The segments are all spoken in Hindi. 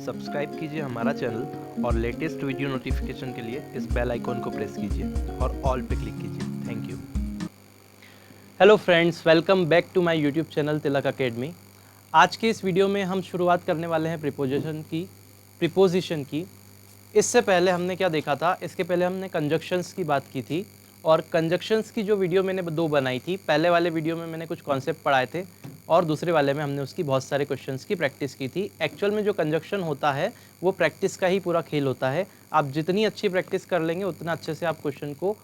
सब्सक्राइब कीजिए हमारा चैनल और लेटेस्ट वीडियो नोटिफिकेशन के लिए इस बेल आइकॉन को प्रेस कीजिए और ऑल पे क्लिक कीजिए। Thank you. Hello friends, welcome back to my YouTube channel Tilak academy. आज के इस वीडियो में हम शुरुआत करने वाले हैं प्रीपोजिशन की। इससे पहले हमने क्या देखा था, इसके पहले हमने कंजक्शंस की बात की थी और कंजक्शंस की जो वीडियो मैंने दो बनाई थी, पहले वाले वीडियो में मैंने कुछ कॉन्सेप्ट पढ़ाए थे और दूसरे वाले में हमने उसकी बहुत सारे क्वेश्चंस की प्रैक्टिस की थी। एक्चुअल में जो कंजक्शन होता है वो प्रैक्टिस का ही पूरा खेल होता है। आप जितनी अच्छी प्रैक्टिस कर लेंगे उतना अच्छे से आप क्वेश्चन को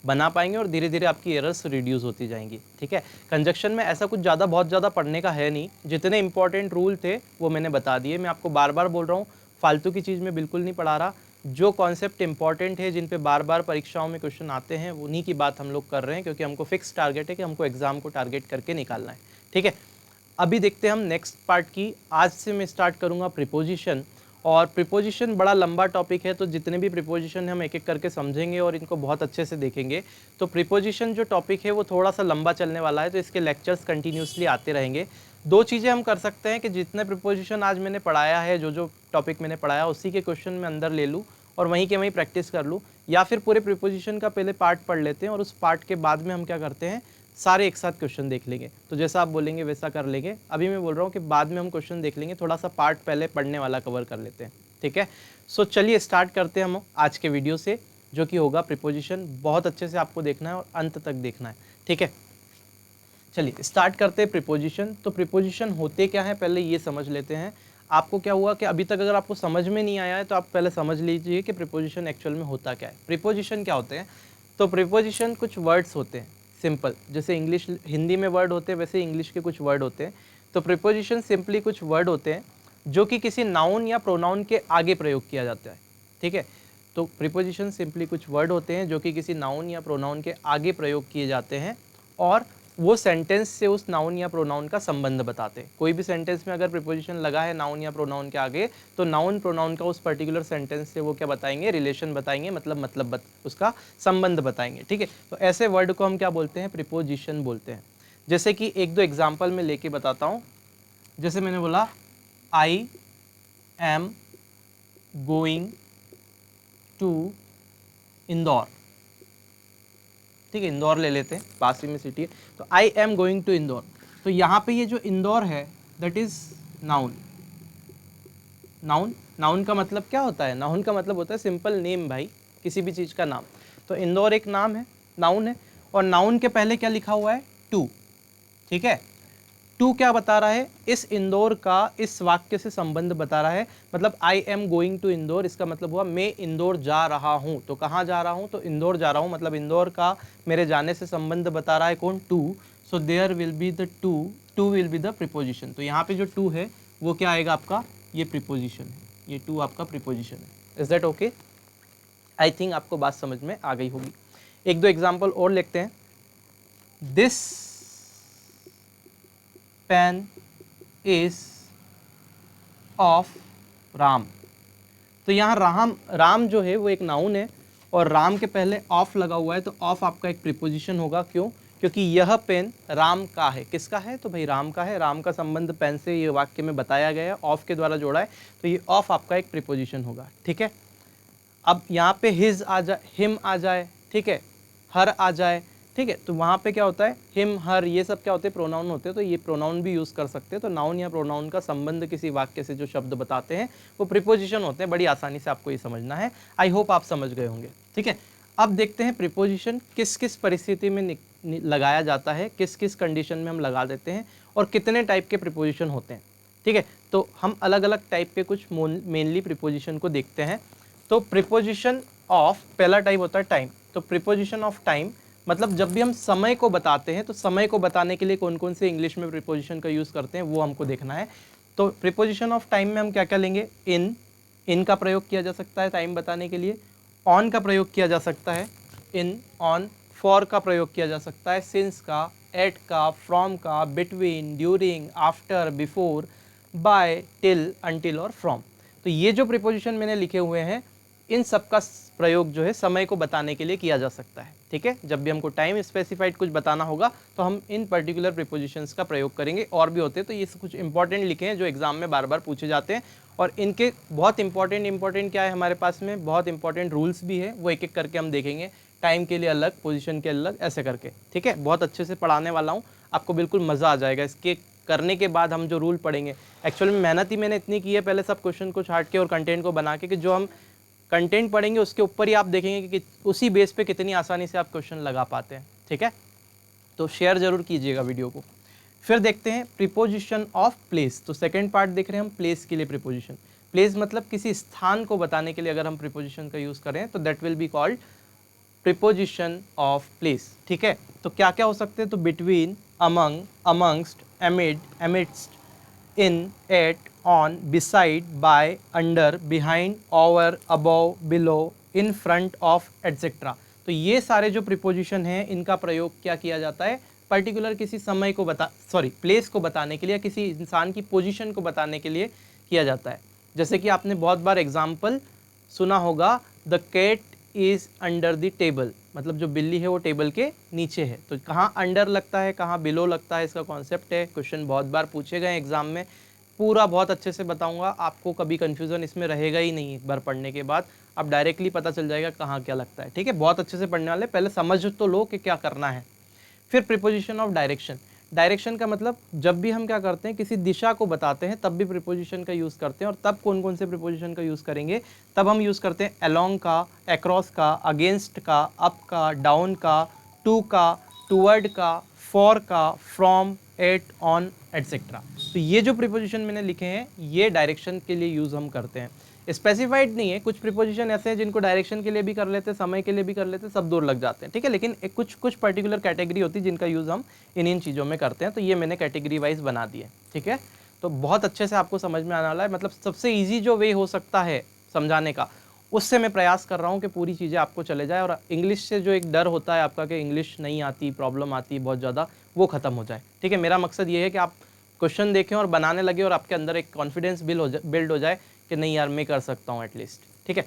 बना पाएंगे और धीरे धीरे आपकी एरर्स रिड्यूस होती जाएंगी। ठीक है, कंजक्शन में ऐसा कुछ बहुत ज़्यादा पढ़ने का है नहीं। जितने इंपॉर्टेंट रूल थे वो मैंने बता दिए। मैं आपको बार बार बोल रहा हूँ, फालतू की चीज़ में बिल्कुल नहीं पढ़ा रहा। जो कॉन्सेप्ट इंपॉर्टेंट है, जिन पे बार बार परीक्षाओं में क्वेश्चन आते हैं, उन्हीं की बात हम लोग कर रहे हैं, क्योंकि हमको फिक्स टारगेट है कि हमको एग्जाम को टारगेट करके निकालना है। ठीक है, अभी देखते हैं हम नेक्स्ट पार्ट की। आज से मैं स्टार्ट करूँगा प्रीपोजिशन, और प्रीपोजिशन बड़ा लंबा टॉपिक है, तो जितने भी प्रीपोजिशन हम एक एक करके समझेंगे और इनको बहुत अच्छे से देखेंगे। तो प्रीपोजिशन जो टॉपिक है वो थोड़ा सा लंबा चलने वाला है, तो इसके लेक्चर्स कंटिन्यूसली आते रहेंगे। दो चीज़ें हम कर सकते हैं कि जितने प्रीपोजिशन आज मैंने पढ़ाया है, जो टॉपिक मैंने पढ़ाया उसी के क्वेश्चन में अंदर ले लूँ और वहीं के वहीं प्रैक्टिस कर लूँ, या फिर पूरे प्रीपोजिशन का पहले पार्ट पढ़ लेते हैं और उस पार्ट के बाद में हम क्या करते हैं, सारे एक साथ क्वेश्चन देख लेंगे। तो जैसा आप बोलेंगे वैसा कर लेंगे। अभी मैं बोल रहा हूँ कि बाद में हम क्वेश्चन देख लेंगे, थोड़ा सा पार्ट पहले पढ़ने वाला कवर कर लेते हैं। ठीक है, सो चलिए स्टार्ट करते हैं हम आज के वीडियो से, जो कि होगा प्रीपोजिशन। बहुत अच्छे से आपको देखना है और अंत तक देखना है। ठीक है, चलिए स्टार्ट करते हैं प्रीपोजिशन। तो प्रीपोजिशन होते क्या है पहले ये समझ लेते हैं। आपको क्या हुआ कि अभी तक अगर आपको समझ में नहीं आया है तो आप पहले समझ लीजिए कि प्रीपोजिशन एक्चुअल में होता क्या है। प्रीपोजिशन क्या होते हैं? तो प्रीपोजिशन कुछ वर्ड्स होते हैं सिंपल, जैसे इंग्लिश हिंदी में वर्ड होते हैं वैसे इंग्लिश के कुछ वर्ड होते हैं। तो प्रीपोजिशन सिंपली कुछ वर्ड होते हैं जो कि किसी नाउन या प्रोनाउन के आगे प्रयोग किया जाता है। ठीक है, तो प्रीपोजिशन सिंपली कुछ वर्ड होते हैं जो कि किसी नाउन या प्रोनाउन के आगे प्रयोग किए जाते हैं और वो सेंटेंस से उस नाउन या प्रोनाउन का संबंध बताते हैं। कोई भी सेंटेंस में अगर प्रीपोजिशन लगा है नाउन या प्रोनाउन के आगे, तो नाउन प्रोनाउन का उस पर्टिकुलर सेंटेंस से वो क्या बताएंगे, रिलेशन बताएंगे, मतलब उसका संबंध बताएंगे। ठीक है, तो ऐसे वर्ड को हम क्या बोलते हैं, प्रीपोजिशन बोलते हैं। जैसे कि एक दो एग्जाम्पल में लेके बताता हूँ। जैसे मैंने बोला I am going to Indore. ठीक है, इंदौर ले लेते हैं, पास ही में सिटी है। तो I am going to Indore, तो यहाँ पे ये जो इंदौर है दैट इज नाउन। नाउन का मतलब क्या होता है? नाउन का मतलब होता है सिंपल नेम भाई, किसी भी चीज़ का नाम। तो इंदौर एक नाम है, नाउन है, और नाउन के पहले क्या लिखा हुआ है, टू। ठीक है, टू क्या बता रहा है, इस इंदौर का इस वाक्य से संबंध बता रहा है। मतलब I am going to Indore, इसका मतलब हुआ मैं इंदौर जा रहा हूँ। तो कहाँ जा रहा हूँ, तो इंदौर जा रहा हूँ, मतलब इंदौर का मेरे जाने से संबंध बता रहा है कौन, to. So there will be the to will be the preposition. तो यहाँ पे जो टू है वो क्या आएगा आपका, ये प्रीपोजिशन है, ये टू आपका प्रीपोजिशन है। Is that okay? I think आपको बात समझ में आ गई होगी। एक दो एग्जाम्पल और लिखते हैं। This pen is of Ram. तो यहाँ राम जो है वो एक नाउन है और राम के पहले ऑफ लगा हुआ है, तो ऑफ आपका एक प्रीपोजिशन होगा। क्यों? क्योंकि यह पेन राम का है। किसका है? तो भाई राम का है। राम का संबंध पेन से ये वाक्य में बताया गया है, ऑफ के द्वारा जोड़ा है, तो ये ऑफ आपका एक प्रीपोजिशन होगा। ठीक है, अब यहाँ पे हिज आ जाए, हिम आ जाए, ठीक है, हर आ जाए, ठीक है, तो वहाँ पे क्या होता है, हिम हर ये सब क्या होते हैं, प्रोनाउन होते हैं, तो ये प्रोनाउन भी यूज़ कर सकते हैं। तो नाउन या प्रोनाउन का संबंध किसी वाक्य से जो शब्द बताते हैं वो प्रीपोजिशन होते हैं। बड़ी आसानी से आपको ये समझना है। आई होप आप समझ गए होंगे। ठीक है, अब देखते हैं प्रीपोजिशन किस किस परिस्थिति में लगाया जाता है, किस किस कंडीशन में हम लगा देते हैं और कितने टाइप के प्रीपोजिशन होते हैं। ठीक है, तो हम अलग अलग टाइप के कुछ मेनली प्रीपोजिशन को देखते हैं। तो प्रीपोजिशन ऑफ, पहला टाइप होता है टाइम। तो प्रीपोजिशन ऑफ टाइम मतलब जब भी हम समय को बताते हैं, तो समय को बताने के लिए कौन कौन से इंग्लिश में प्रीपोजिशन का यूज़ करते हैं वो हमको देखना है। तो प्रीपोजिशन ऑफ टाइम में हम क्या क्या लेंगे, इन का प्रयोग किया जा सकता है टाइम बताने के लिए, ऑन का प्रयोग किया जा सकता है, इन ऑन, फॉर का प्रयोग किया जा सकता है, सिंस का, एट का, फ्रॉम का, between, during, after, before, by, till, until और फ्रॉम। तो ये जो प्रीपोजिशन मैंने लिखे हुए हैं इन सब का प्रयोग जो है समय को बताने के लिए किया जा सकता है। ठीक है, जब भी हमको टाइम स्पेसिफाइड कुछ बताना होगा तो हम इन पर्टिकुलर प्रीपोजिशंस का प्रयोग करेंगे। और भी होते हैं, तो ये कुछ इंपॉर्टेंट लिखे हैं जो एग्जाम में बार बार पूछे जाते हैं और इनके बहुत इंपॉर्टेंट क्या है हमारे पास में, बहुत इंपॉर्टेंट रूल्स भी है, वो एक एक करके हम देखेंगे। टाइम के लिए अलग, पोजीशन के अलग, ऐसे करके, ठीक है। बहुत अच्छे से पढ़ाने वाला हूँ, आपको बिल्कुल मज़ा आ जाएगा। इसके करने के बाद हम जो रूल पढ़ेंगे, एक्चुअली में मेहनत ही मैंने इतनी की है पहले सब क्वेश्चन को छाट के और कंटेंट को बना के, कि जो हम कंटेंट पढ़ेंगे उसके ऊपर ही आप देखेंगे कि उसी बेस पे कितनी आसानी से आप क्वेश्चन लगा पाते हैं, ठीक है। तो शेयर जरूर कीजिएगा वीडियो को। फिर देखते हैं प्रीपोजिशन ऑफ प्लेस। तो सेकंड पार्ट देख रहे हैं हम प्लेस के लिए प्रीपोजिशन। प्लेस मतलब किसी स्थान को बताने के लिए अगर हम प्रीपोजिशन का यूज़ करें तो that will be called preposition of place, ठीक है। तो क्या क्या हो सकते हैं, तो between, among, amongst, amid, amidst, in, at, on, beside, by, under, behind, over, above, below, in front of, etcetera. तो ये सारे जो प्रीपोजिशन हैं इनका प्रयोग क्या किया जाता है, पर्टिकुलर किसी समय को प्लेस को बताने के लिए, किसी इंसान की पोजीशन को बताने के लिए किया जाता है। जैसे कि आपने बहुत बार एग्जाम्पल सुना होगा, the cat is under the table, मतलब जो बिल्ली है वो टेबल के नीचे है। तो कहाँ अंडर लगता है, कहाँ बिलो लगता है, इसका कॉन्सेप्ट है। क्वेश्चन बहुत बार पूछे गए एग्जाम में, पूरा बहुत अच्छे से बताऊंगा, आपको कभी कंफ्यूजन इसमें रहेगा ही नहीं। एक बार पढ़ने के बाद अब डायरेक्टली पता चल जाएगा कहाँ क्या लगता है, ठीक है। बहुत अच्छे से पढ़ने वाले, पहले समझ तो लो कि क्या करना है। फिर प्रीपोजिशन ऑफ डायरेक्शन। डायरेक्शन का मतलब जब भी हम क्या करते हैं, किसी दिशा को बताते हैं तब भी प्रीपोजिशन का यूज़ करते हैं। और तब कौन कौन से प्रीपोजिशन का यूज़ करेंगे, तब हम यूज़ करते हैं अलोंग का, अक्रॉस का, अगेंस्ट का, अप का, डाउन का, टू का, टूवर्ड का, फॉर का, फ्रॉम, एट, ऑन, एटसेट्रा। तो ये जो प्रीपोजिशन मैंने लिखे हैं ये डायरेक्शन के लिए यूज़ हम करते हैं। स्पेसिफाइड नहीं है, कुछ प्रीपोजिशन ऐसे हैं जिनको डायरेक्शन के लिए भी कर लेते हैं, समय के लिए भी कर लेते हैं, सब दूर लग जाते हैं, ठीक है। लेकिन कुछ पर्टिकुलर कैटेगरी होती है जिनका यूज़ हम इन चीज़ों में करते हैं। तो ये मैंने कैटेगरी वाइज बना दिए, ठीक है। तो बहुत अच्छे से आपको समझ में आने वाला है, मतलब सबसे ईजी जो वे हो सकता है समझाने का, उससे मैं प्रयास कर रहा हूँ कि पूरी चीज़ें आपको चले जाए और इंग्लिश से जो एक डर होता है आपका कि इंग्लिश नहीं आती, प्रॉब्लम आती बहुत ज़्यादा, वो ख़त्म हो जाए, ठीक है। मेरा मकसद ये है कि आप क्वेश्चन देखें और बनाने लगे और आपके अंदर एक कॉन्फिडेंस बिल्ड हो जाए कि नहीं यार मैं कर सकता हूँ एटलीस्ट, ठीक है।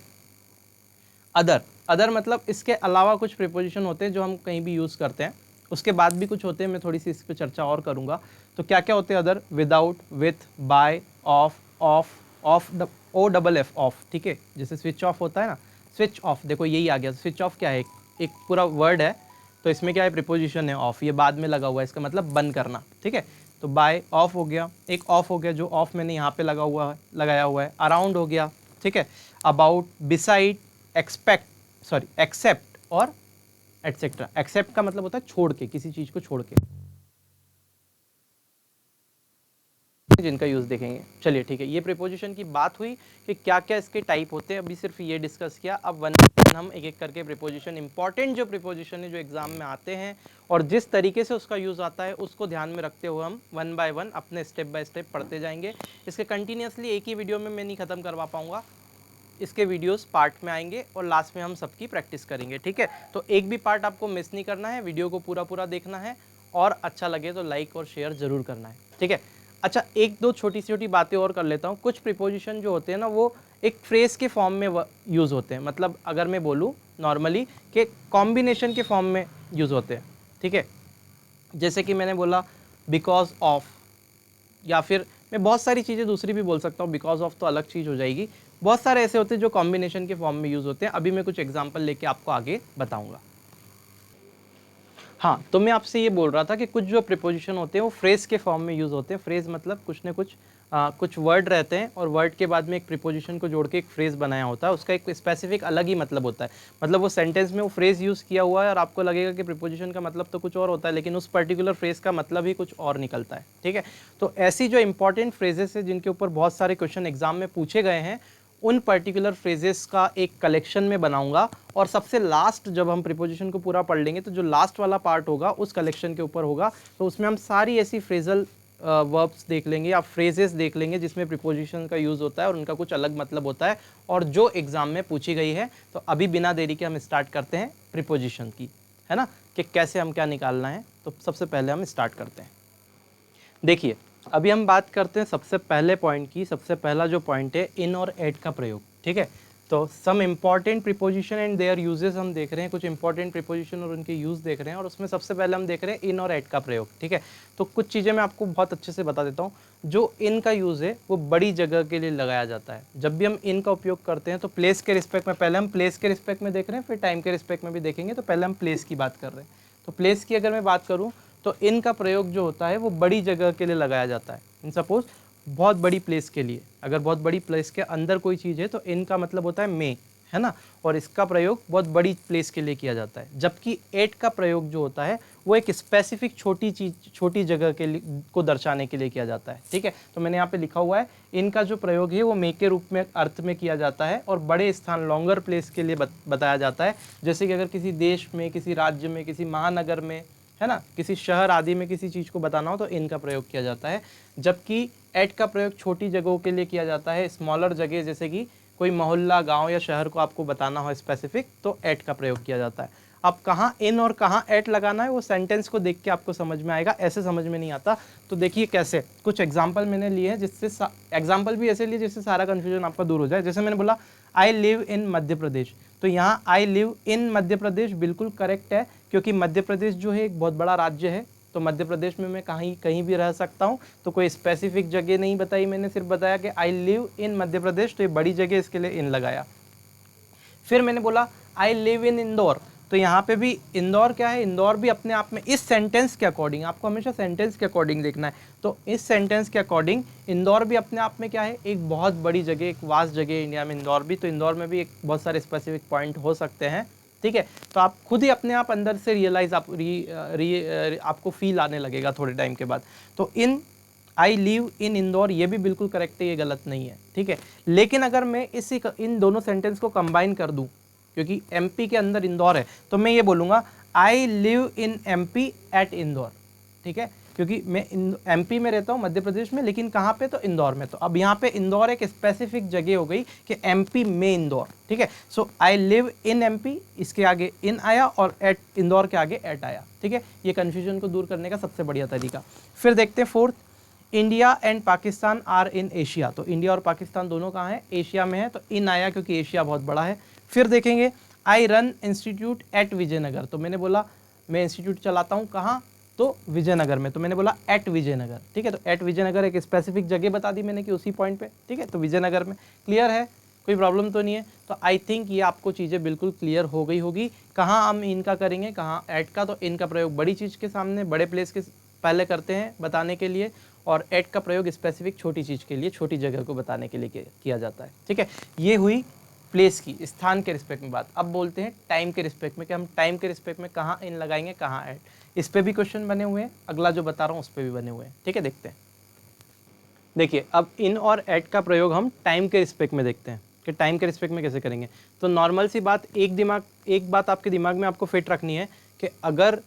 अदर मतलब इसके अलावा कुछ प्रीपोजिशन होते हैं जो हम कहीं भी यूज़ करते हैं, उसके बाद भी कुछ होते हैं, मैं थोड़ी सी इस पर चर्चा और करूँगा। तो क्या क्या होते हैं other, without, with, by, of, OFF, off, ठीक है। जैसे स्विच ऑफ होता है ना, स्विच ऑफ, देखो यही आ गया। स्विच ऑफ क्या है, एक पूरा वर्ड है, तो इसमें क्या है, प्रीपोजिशन है ऑफ, ये बाद में लगा हुआ है, इसका मतलब बंद करना, ठीक है। तो बाय ऑफ हो गया, एक ऑफ हो गया जो ऑफ मैंने यहाँ पे लगाया हुआ है। अराउंड हो गया, ठीक है। अबाउट, बिसाइड, एक्सेप्ट और एटसेट्रा। एक्सेप्ट का मतलब होता है छोड़ के, किसी चीज़ को छोड़ के, जिनका यूज़ देखेंगे। चलिए ठीक है, ये प्रीपोजिशन की बात हुई कि क्या क्या इसके टाइप होते हैं, अभी सिर्फ ये डिस्कस किया। अब वन हम एक एक करके प्रीपोजिशन, इंपॉर्टेंट जो प्रीपोजिशन है जो एग्जाम में आते हैं और जिस तरीके से उसका यूज़ आता है उसको ध्यान में रखते हुए हम वन बाय वन अपने स्टेप बाय स्टेप पढ़ते जाएंगे। इसके कंटिन्यूसली एक ही वीडियो में मैं नहीं ख़त्म करवा पाऊँगा, इसके वीडियोस पार्ट में आएंगे और लास्ट में हम सबकी प्रैक्टिस करेंगे, ठीक है। तो एक भी पार्ट आपको मिस नहीं करना है, वीडियो को पूरा देखना है और अच्छा लगे तो लाइक और शेयर ज़रूर करना है, ठीक है। अच्छा, एक दो छोटी बातें और कर लेता हूँ। कुछ प्रीपोजिशन जो होते हैं ना वो एक फ्रेज़ के फॉर्म में यूज़ होते हैं, मतलब अगर मैं बोलूँ नॉर्मली कि कॉम्बिनेशन के फॉर्म में यूज़ होते हैं, ठीक है। जैसे कि मैंने बोला बिकॉज ऑफ, या फिर मैं बहुत सारी चीज़ें दूसरी भी बोल सकता हूँ, बिकॉज ऑफ तो अलग चीज़ हो जाएगी। बहुत सारे ऐसे होते हैं जो कॉम्बिनेशन के फॉर्म में यूज़ होते हैं, अभी मैं कुछ एग्जांपल लेके आपको आगे बताऊंगा। हाँ, तो मैं आपसे ये बोल रहा था कि कुछ जो प्रीपोजिशन होते हैं वो फ्रेज के फॉर्म में यूज़ होते हैं। फ्रेज मतलब कुछ न कुछ वर्ड रहते हैं और वर्ड के बाद में एक प्रीपोजिशन को जोड़ के एक फ्रेज़ बनाया होता है, उसका एक स्पेसिफिक अलग ही मतलब होता है। मतलब वो सेंटेंस में वो फ्रेज़ यूज़ किया हुआ है और आपको लगेगा कि प्रीपोजिशन का मतलब तो कुछ और होता है, लेकिन उस पर्टिकुलर फ्रेज़ का मतलब ही कुछ और निकलता है, ठीक है। तो ऐसी जो इंपॉर्टेंट फ्रेजेस है जिनके ऊपर बहुत सारे क्वेश्चन एग्जाम में पूछे गए हैं, उन पर्टिकुलर फ्रेजेस का एक कलेक्शन में बनाऊंगा और सबसे लास्ट जब हम प्रीपोजिशन को पूरा पढ़ लेंगे तो जो लास्ट वाला पार्ट होगा उस कलेक्शन के ऊपर होगा। तो उसमें हम सारी ऐसी फ्रेजल वर्ब्स देख लेंगे या फ्रेजेस देख लेंगे जिसमें प्रीपोजिशन का यूज़ होता है और उनका कुछ अलग मतलब होता है और जो एग्ज़ाम में पूछी गई है। तो अभी बिना देरी के हम स्टार्ट करते हैं प्रीपोजिशन की, है ना, कि कैसे हम क्या निकालना है। तो सबसे पहले हम स्टार्ट करते हैं। देखिए, अभी हम बात करते हैं सबसे पहले पॉइंट की। सबसे पहला जो पॉइंट है इन और एट का प्रयोग, ठीक है। तो some important preposition and their uses हम देख रहे हैं, कुछ इंपॉर्टेंट प्रीपोजिशन और उनके यूज़ देख रहे हैं, और उसमें सबसे पहले हम देख रहे हैं इन और एट का प्रयोग। ठीक है, तो कुछ चीज़ें मैं आपको बहुत अच्छे से बता देता हूँ। जो इन का यूज़ है वो बड़ी जगह के लिए लगाया जाता है। जब भी हम इन का उपयोग करते हैं तो प्लेस के रिस्पेक्ट में, पहले हम प्लेस के रिस्पेक्ट में देख रहे हैं, फिर टाइम के रिस्पेक्ट में भी देखेंगे। तो पहले हम प्लेस की बात कर रहे हैं। तो प्लेस की अगर मैं बात करूँ तो इन का प्रयोग जो होता है वो बड़ी जगह के लिए लगाया जाता है। इन सपोज बहुत बड़ी प्लेस के लिए, अगर बहुत बड़ी प्लेस के अंदर कोई चीज़ है तो इन का मतलब होता है में, है ना, और इसका प्रयोग बहुत बड़ी प्लेस के लिए किया जाता है। जबकि एट का प्रयोग जो होता है वो एक स्पेसिफिक छोटी चीज, छोटी जगह के लिए को दर्शाने के लिए किया जाता है। ठीक है, तो मैंने यहाँ पे लिखा हुआ है इनका जो प्रयोग है वो मे के रूप में अर्थ में किया जाता है और बड़े स्थान लॉन्गर प्लेस के लिए बताया जाता है। जैसे कि अगर किसी देश में, किसी राज्य में, किसी महानगर में, है ना, किसी शहर आदि में किसी चीज़ को बताना हो तो इनका प्रयोग किया जाता है। जबकि एट का प्रयोग छोटी जगहों के लिए किया जाता है, स्मॉलर जगह, जैसे कि कोई मोहल्ला, गांव या शहर को आपको बताना हो स्पेसिफिक, तो एट का प्रयोग किया जाता है। अब कहाँ इन और कहाँ एट लगाना है वो सेंटेंस को देख के आपको समझ में आएगा, ऐसे समझ में नहीं आता। तो देखिए कैसे, कुछ एग्जाम्पल मैंने लिए हैं जिससे एग्जाम्पल भी ऐसे लिए जिससे सारा कन्फ्यूजन आपका दूर हो जाए। जैसे मैंने बोला आई लिव इन मध्य प्रदेश, तो यहाँ आई लिव इन मध्य प्रदेश बिल्कुल करेक्ट है, क्योंकि मध्य प्रदेश जो है एक बहुत बड़ा राज्य है। तो मध्य प्रदेश में मैं कहीं भी रह सकता हूँ, तो कोई स्पेसिफिक जगह नहीं बताई मैंने, सिर्फ बताया कि आई लिव इन मध्य प्रदेश, तो ये बड़ी जगह, इसके लिए इन लगाया। फिर मैंने बोला आई लिव इन इंदौर, तो यहाँ पे भी इंदौर क्या है, इंदौर भी अपने आप में इस सेंटेंस के अकॉर्डिंग, आपको हमेशा सेंटेंस के अकॉर्डिंग देखना है, तो इस सेंटेंस के अकॉर्डिंग इंदौर भी अपने आप में क्या है, एक बहुत बड़ी जगह, एक वास्ट जगह है इंडिया में इंदौर भी। तो इंदौर में भी एक बहुत सारे स्पेसिफिक पॉइंट हो सकते हैं। ठीक है, तो आप खुद ही अपने आप अंदर से रियलाइज आपको फील आने लगेगा थोड़े टाइम के बाद। तो इन आई लिव इन इंदौर ये भी बिल्कुल करेक्ट है, ये गलत नहीं है। ठीक है, लेकिन अगर मैं इन दोनों सेंटेंस को कंबाइन कर दूं, क्योंकि एमपी के अंदर इंदौर है, तो मैं ये बोलूँगा I live in MP at Indore. ठीक है, क्योंकि मैं एमपी में रहता हूँ, मध्य प्रदेश में, लेकिन कहाँ पे, तो इंदौर में। तो अब यहाँ पे इंदौर एक स्पेसिफिक जगह हो गई कि एमपी में इंदौर। ठीक है, सो आई लिव इन एमपी, इसके आगे इन आया और एट इंदौर के आगे एट आया। ठीक है, ये कन्फ्यूजन को दूर करने का सबसे बढ़िया तरीका। फिर देखते हैं fourth, India and Pakistan are in Asia, तो इंडिया और पाकिस्तान दोनों कहाँ है, एशिया में है, तो इन आया क्योंकि एशिया बहुत बड़ा है। फिर देखेंगे I run institute at Vijaynagar, तो मैंने बोला मैं इंस्टीट्यूट चलाता हूँ कहाँ, तो विजयनगर में, तो मैंने बोला एट विजयनगर। ठीक है, तो एट विजयनगर एक स्पेसिफिक जगह बता दी मैंने कि उसी पॉइंट पे। ठीक है, तो विजयनगर में। क्लियर है, कोई प्रॉब्लम तो नहीं है। तो आई थिंक ये आपको चीज़ें बिल्कुल क्लियर हो गई होगी। कहाँ हम इनका करेंगे, कहाँ एट का, तो इनका प्रयोग बड़ी चीज़ के सामने, बड़े प्लेस के पहले करते हैं बताने के लिए, और एट का प्रयोग स्पेसिफिक छोटी चीज़ के लिए, छोटी जगह को बताने के लिए किया जाता है। ठीक है, ये हुई प्लेस की, स्थान के रिस्पेक्ट में बात। अब बोलते हैं टाइम के रिस्पेक्ट में, कि हम टाइम के रिस्पेक्ट में कहाँ इन लगाएंगे, कहाँ एट। इस पे भी क्वेश्चन बने हुए हैं, अगला जो बता रहा हूँ उस पर भी बने हुए हैं। ठीक है, देखते हैं। देखिए, अब इन और एट का प्रयोग हम टाइम के रिस्पेक्ट में देखते हैं कि टाइम के रिस्पेक्ट में कैसे करेंगे। तो नॉर्मल सी बात, एक बात आपके दिमाग में आपको फिट रखनी है कि अगर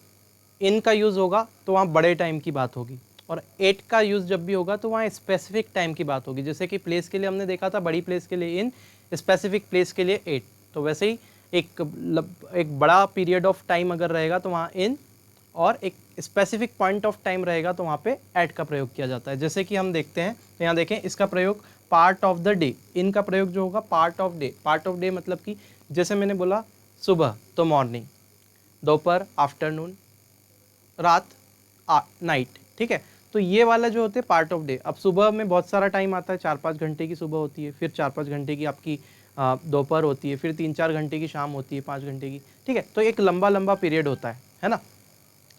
इन का यूज़ होगा तो वहाँ बड़े टाइम की बात होगी, और एट का यूज़ जब भी होगा तो वहाँ स्पेसिफिक टाइम की बात होगी। जैसे कि प्लेस के लिए हमने देखा था, बड़ी प्लेस के लिए इन, स्पेसिफिक प्लेस के लिए एट, तो वैसे ही एक बड़ा पीरियड ऑफ टाइम अगर रहेगा तो वहाँ इन, और एक स्पेसिफिक पॉइंट ऑफ टाइम रहेगा तो वहाँ पे एट का प्रयोग किया जाता है। जैसे कि हम देखते हैं, तो यहाँ देखें इसका प्रयोग पार्ट ऑफ द डे, इनका प्रयोग जो होगा part of day. Part of day मतलब कि जैसे मैंने बोला सुबह तो मॉर्निंग, दोपहर आफ्टरनून, रात नाइट। ठीक है, तो ये वाला जो होते हैं पार्ट ऑफ डे। अब सुबह में बहुत सारा टाइम आता है, 4-5 घंटे की सुबह होती है, फिर 4-5 घंटे की आपकी दोपहर होती है, फिर 3-4 घंटे की शाम होती है, 5 घंटे की। ठीक है, तो एक लंबा लंबा पीरियड होता है ना।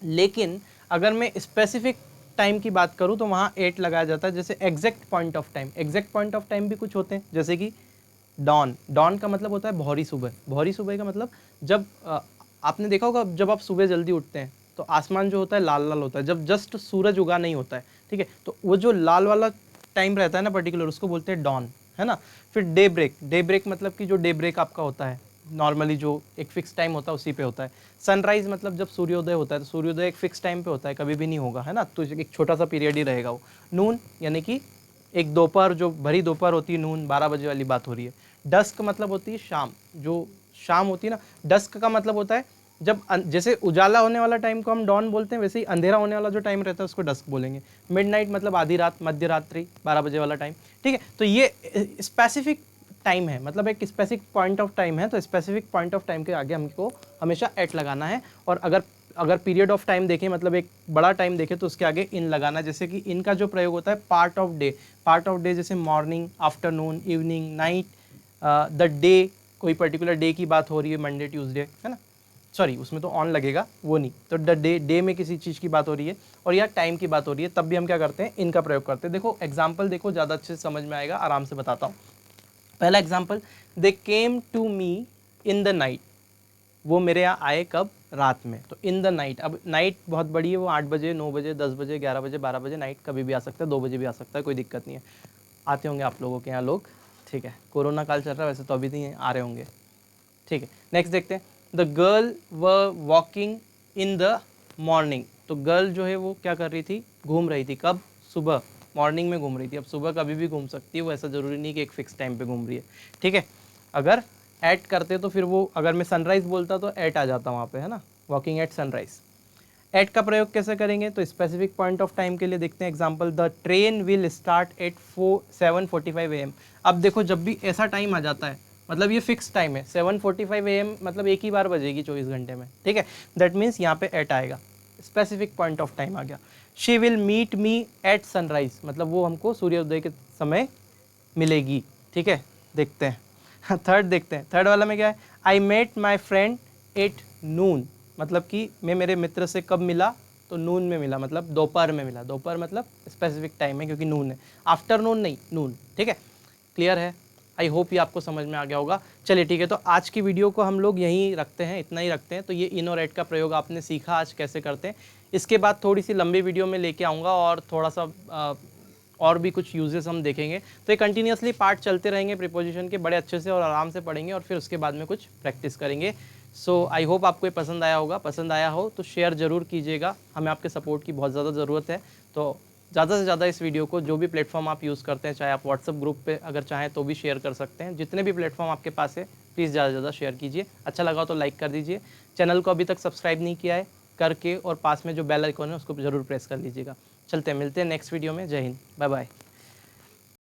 लेकिन अगर मैं स्पेसिफिक टाइम की बात करूं तो वहाँ एट लगाया जाता है। जैसे exact point of time, exact point of time भी कुछ होते हैं, जैसे कि डॉन। डॉन का मतलब होता है भौरी सुबह। भौरी सुबह का मतलब जब आपने देखा होगा जब आप सुबह जल्दी उठते हैं तो आसमान जो होता है लाल लाल होता है, जब जस्ट सूरज उगा नहीं होता है। ठीक है, तो वो जो लाल वाला टाइम रहता है ना पर्टिकुलर, उसको बोलते हैं डॉन, है ना। फिर डे ब्रेक, डे ब्रेक मतलब कि जो डे ब्रेक आपका होता है नॉर्मली जो एक फिक्स टाइम होता है उसी पे होता है। सनराइज मतलब जब सूर्योदय होता है, तो सूर्योदय एक फिक्स टाइम पे होता है, कभी भी नहीं होगा, है ना, तो एक छोटा सा पीरियड ही रहेगा वो। नून यानी कि एक दोपहर, जो भरी दोपहर होती है, नून 12 बजे वाली बात हो रही है। डस्क मतलब होती है शाम, जो शाम होती है ना। डस्क का मतलब होता है जब जैसे उजाला होने वाला टाइम को हम डॉन बोलते हैं, वैसे ही अंधेरा होने वाला जो टाइम रहता है उसको डस्क बोलेंगे। मिडनाइट मतलब आधी रात, मध्य रात्रि, 12 बजे वाला टाइम। ठीक है, तो ये स्पेसिफिक टाइम है, मतलब एक स्पेसिफिक पॉइंट ऑफ टाइम है, तो स्पेसिफिक पॉइंट ऑफ टाइम के आगे हमको हमेशा एट लगाना है। और अगर पीरियड ऑफ टाइम देखें, मतलब एक बड़ा टाइम देखें, तो उसके आगे इन लगाना है। जैसे कि इनका जो प्रयोग होता है पार्ट ऑफ डे, जैसे morning, afternoon, evening, night, the day, कोई पर्टिकुलर डे की बात हो रही है, मंडे, ट्यूसडे, है ना, सॉरी उसमें तो ऑन लगेगा, वो नहीं, तो द डे में किसी चीज़ की बात हो रही है और या टाइम की बात हो रही है, तब भी हम क्या करते हैं, इनका प्रयोग करते हैं। देखो एग्जाम्पल देखो, ज़्यादा अच्छे से समझ में आएगा, आराम से बताता हूँ। पहला example, they came to me in the night, वो मेरे यहाँ आए कब, रात में, तो इन द नाइट। अब नाइट बहुत बड़ी है, वो 8 बजे, 9 बजे, 10 बजे, 11 बजे, 12 बजे, नाइट कभी भी आ सकता है, 2 बजे भी आ सकता है, कोई दिक्कत नहीं है। आते होंगे आप लोगों के यहाँ लोग, ठीक है, कोरोना काल चल रहा है वैसे तो अभी नहीं आ रहे होंगे, ठीक है। नेक्स्ट देखते हैं, द गर्ल व वॉकिंग इन द मॉर्निंग, तो गर्ल जो है वो क्या कर रही थी, घूम रही थी, कब, सुबह, मॉर्निंग में घूम रही थी। अब सुबह कभी भी घूम सकती है वो, ऐसा ज़रूरी नहीं कि एक फिक्स टाइम पे घूम रही है, ठीक है। अगर एट करते तो फिर वो, अगर मैं सनराइज़ बोलता तो एट आ जाता वहाँ पे, है ना, वॉकिंग एट सनराइज। एट का प्रयोग कैसे करेंगे, तो स्पेसिफिक पॉइंट ऑफ टाइम के लिए देखते हैं example, the train will start at 7:45 AM। अब देखो जब भी ऐसा टाइम आ जाता है, मतलब ये फिक्स टाइम है, 7:45 AM, मतलब एक ही बार बजेगी 24 घंटे में, ठीक है। दैट मीन्स यहाँ पे एट आएगा, स्पेसिफिक पॉइंट ऑफ टाइम आ गया। She will meet me at sunrise, मतलब वो हमको सूर्योदय के समय मिलेगी, ठीक है। देखते हैं थर्ड देखते हैं, थर्ड वाला में क्या है, I met my friend at noon, मतलब कि मैं मेरे मित्र से कब मिला, तो नून में मिला, मतलब दोपहर में मिला। दोपहर मतलब स्पेसिफिक टाइम है क्योंकि नून है, आफ्टरनून नहीं, नून, ठीक है। क्लियर है, आई होप ये आपको समझ में आ गया होगा। चलिए ठीक है, तो आज की वीडियो को हम लोग यहीं रखते हैं, इतना ही रखते हैं। तो ये इन और एट का प्रयोग आपने सीखा आज कैसे करते हैं। इसके बाद थोड़ी सी लंबी वीडियो में लेके आऊँगा और थोड़ा सा और भी कुछ यूजेस हम देखेंगे। तो ये कंटिन्यूसली पार्ट चलते रहेंगे प्रीपोजिशन के, बड़े अच्छे से और आराम से पढ़ेंगे और फिर उसके बाद में कुछ प्रैक्टिस करेंगे। सो आई होप आपको ये पसंद आया होगा। पसंद आया हो तो शेयर ज़रूर कीजिएगा, हमें आपके सपोर्ट की बहुत ज़्यादा ज़रूरत है। तो ज़्यादा से ज़्यादा इस वीडियो को, जो भी प्लेटफॉर्म आप यूज़ करते हैं, चाहे आप व्हाट्सअप ग्रुप पे अगर चाहें तो भी शेयर कर सकते हैं, जितने भी प्लेटफॉर्म आपके पास है प्लीज़ ज़्यादा से ज़्यादा शेयर कीजिए। अच्छा लगा तो लाइक कर दीजिए, चैनल को अभी तक सब्सक्राइब नहीं किया है करके, और पास में जो बेल आइकॉन है उसको ज़रूर प्रेस कर लीजिएगा। चलते हैं, मिलते हैं नेक्स्ट वीडियो में। जय हिंद, बाय बाय।